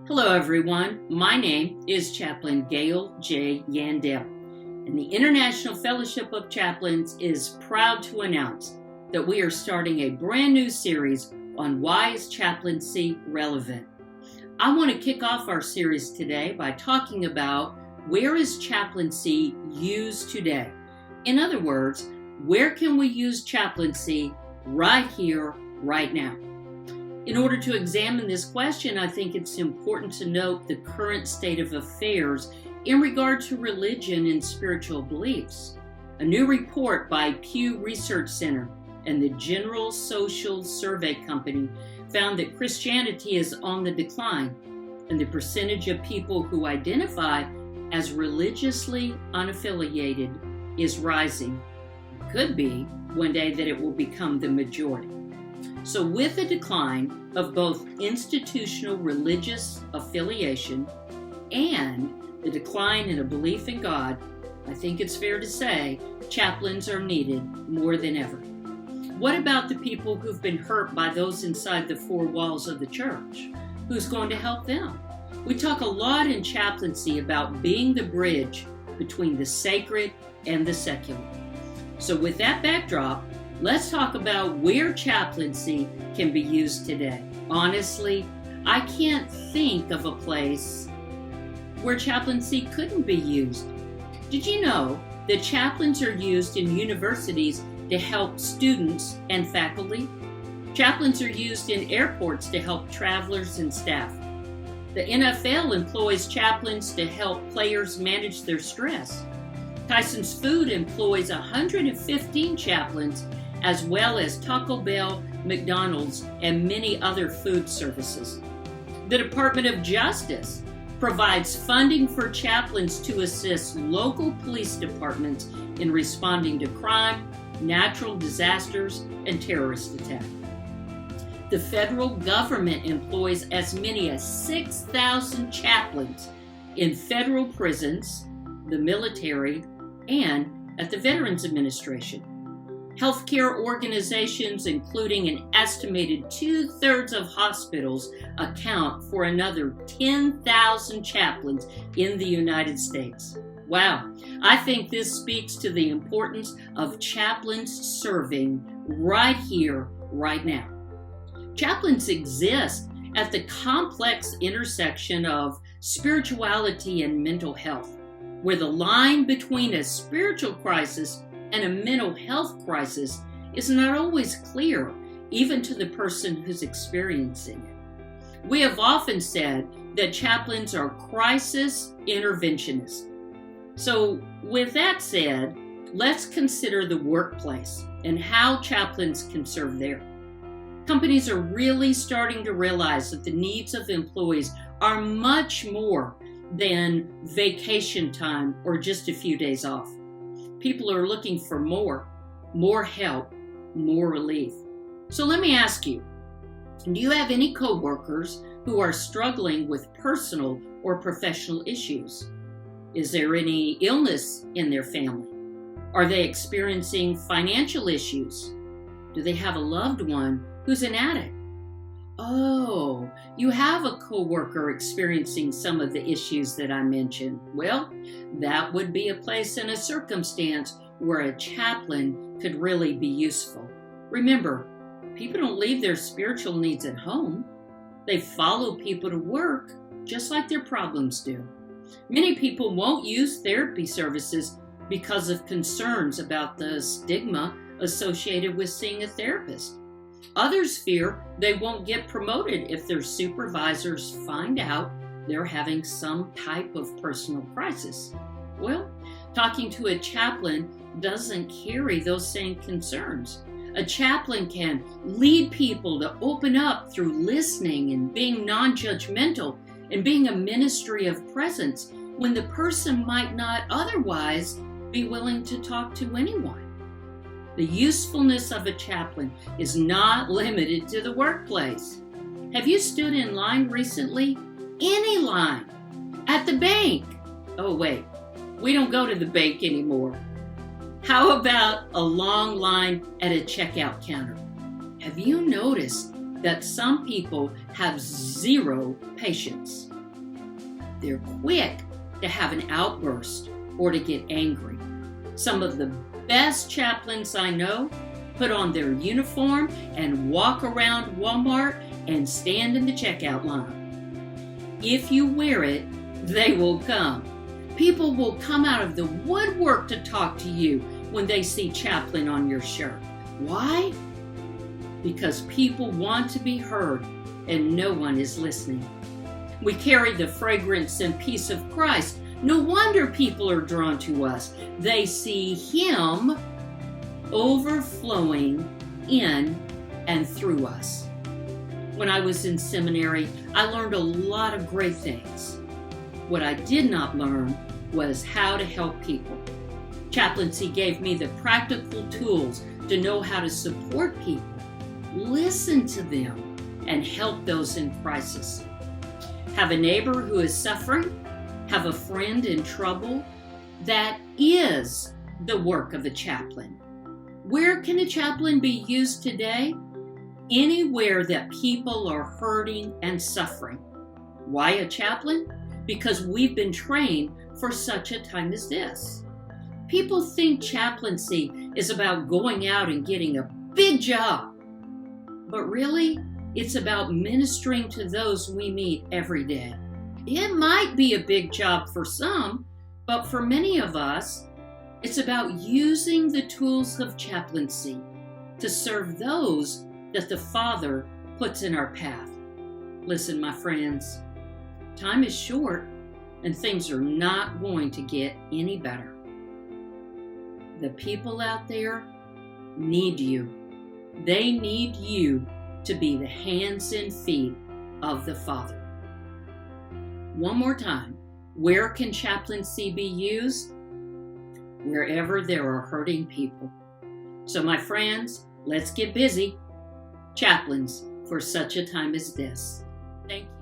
Hello everyone, my name is Chaplain Gale Yandell, and the International Fellowship of Chaplains is proud to announce that we are starting a brand new series on why is chaplaincy relevant. I want to kick off our series today by talking about where is chaplaincy used today? In other words, where can we use chaplaincy right here, right now? In order to examine this question, I think it's important to note the current state of affairs in regard to religion and spiritual beliefs. A new report by Pew Research Center and the General Social Survey Company found that Christianity is on the decline, and the percentage of people who identify as religiously unaffiliated is rising. It could be one day that it will become the majority. So with the decline of both institutional religious affiliation and the decline in a belief in God, I think it's fair to say chaplains are needed more than ever. What about the people who've been hurt by those inside the four walls of the church? Who's going to help them? We talk a lot in chaplaincy about being the bridge between the sacred and the secular. So with that backdrop, let's talk about where chaplaincy can be used today. Honestly, I can't think of a place where chaplaincy couldn't be used. Did you know that chaplains are used in universities to help students and faculty? Chaplains are used in airports to help travelers and staff. The NFL employs chaplains to help players manage their stress. Tyson's Food employs 115 chaplains, as well as Taco Bell, McDonald's, and many other food services. The Department of Justice provides funding for chaplains to assist local police departments in responding to crime, natural disasters, and terrorist attacks. The federal government employs as many as 6,000 chaplains in federal prisons, the military, and at the Veterans Administration. Healthcare organizations, including an estimated 2/3 of hospitals, account for another 10,000 chaplains in the United States. Wow, I think this speaks to the importance of chaplains serving right here, right now. Chaplains exist at the complex intersection of spirituality and mental health, where the line between a spiritual crisis and a mental health crisis is not always clear, even to the person who's experiencing it. We have often said that chaplains are crisis interventionists. So with that said, let's consider the workplace and how chaplains can serve there. Companies are really starting to realize that the needs of employees are much more than vacation time or just a few days off. People are looking for more help, more relief. So let me ask you, do you have any coworkers who are struggling with personal or professional issues? Is there any illness in their family? Are they experiencing financial issues? Do they have a loved one who's an addict? Oh, you have a coworker experiencing some of the issues that I mentioned. Well, that would be a place and a circumstance where a chaplain could really be useful. Remember, people don't leave their spiritual needs at home. They follow people to work, just like their problems do. Many people won't use therapy services because of concerns about the stigma associated with seeing a therapist. Others fear they won't get promoted if their supervisors find out they're having some type of personal crisis. Well, talking to a chaplain doesn't carry those same concerns. A chaplain can lead people to open up through listening and being non-judgmental and being a ministry of presence when the person might not otherwise be willing to talk to anyone. The usefulness of a chaplain is not limited to the workplace. Have you stood in line recently? Any line. At the bank. Oh wait, we don't go to the bank anymore. How about a long line at a checkout counter? Have you noticed that some people have zero patience? they're quick to have an outburst or to get angry. Some of the best chaplains I know put on their uniform and walk around Walmart and stand in the checkout line. If you wear it, they will come. People will come out of the woodwork to talk to you when they see chaplain on your shirt. Why? Because people want to be heard and no one is listening. We carry the fragrance and peace of Christ. No wonder people are drawn to us. They see Him overflowing in and through us. When I was in seminary, I learned a lot of great things. What I did not learn was how to help people. Chaplaincy gave me the practical tools to know how to support people, listen to them, and help those in crisis. Have a neighbor who is suffering, have a friend in trouble. That is the work of a chaplain. Where can a chaplain be used today? Anywhere that people are hurting and suffering. Why a chaplain? Because we've been trained for such a time as this. People think chaplaincy is about going out and getting a big job. But really, it's about ministering to those we meet every day. It might be a big job for some, but for many of us, it's about using the tools of chaplaincy to serve those that the Father puts in our path. Listen, my friends, time is short and things are not going to get any better. The people out there need you. They need you to be the hands and feet of the Father. One more time, where can chaplaincy be used? Wherever there are hurting people. So my friends, let's get busy. Chaplains for such a time as this. Thank you.